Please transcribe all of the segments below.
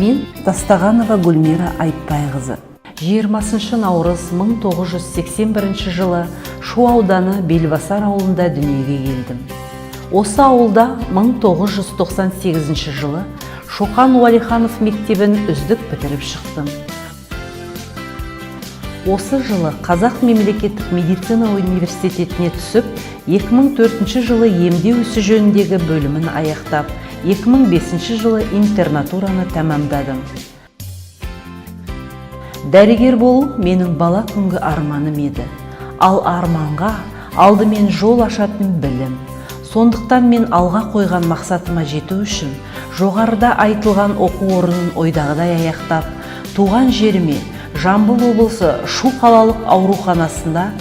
Мен Тастағанова Гүлмира Айтбайқызы. 20 наурыз 1981 жылы Шу ауданы Белбасар ауылында дүниеге келдім. Осы ауылда 1998 жылы Шоқан Уәлиханов мектебін үздік бітіріп шықтым. Осы жылы Қазақ мемлекеттік медицина университетіне түсіп, 2004 жылы емдеу ісі жөніндегі бөлімін аяқтап, 2005 жылы интернатураны тәмамдадым. Дәрігер болу менің бала күнгі арманым еді. Ал арманға алдымен жол ашатын білім. Сондықтан мен алға қойған мақсатыма жету үшін жоғарыда айтылған оқу орнын ойдағыдай аяқтап, туған жеріме Жамбыл облысы Шу қалалық ауруханасында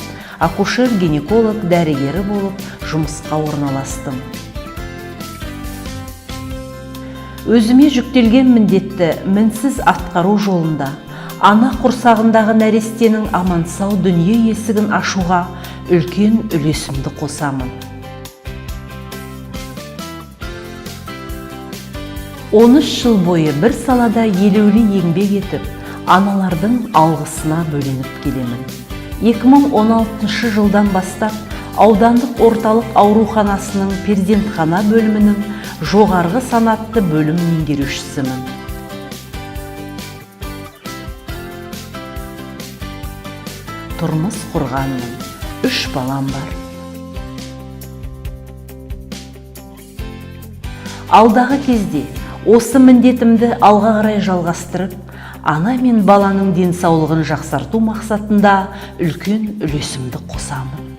акушер-гинеколог дәрігері болып жұмысқа орналастым. Өзіме жүктелген міндетті мінсіз атқару жолында ана құрсағындағы нәрестенің аман-сау дүние есігін ашуға үлкен үлесімді қосамын. 13 жыл бойы бір салада елеулі еңбек етіп, аналардың алғысына бөленіп келемін. 2016 жылдан бастап аудандық орталық ауруханасының перзентхана бөлімінің жоғарғы санатты бөлім меңгерушісімін. Тұрмыс құрғанмын, 3 балам бар. Алдағы кезде осы міндетімді алға қарай жалғастырып, ана мен баланың денсаулығын жақсарту мақсатында үлкен үлесімді қосамын.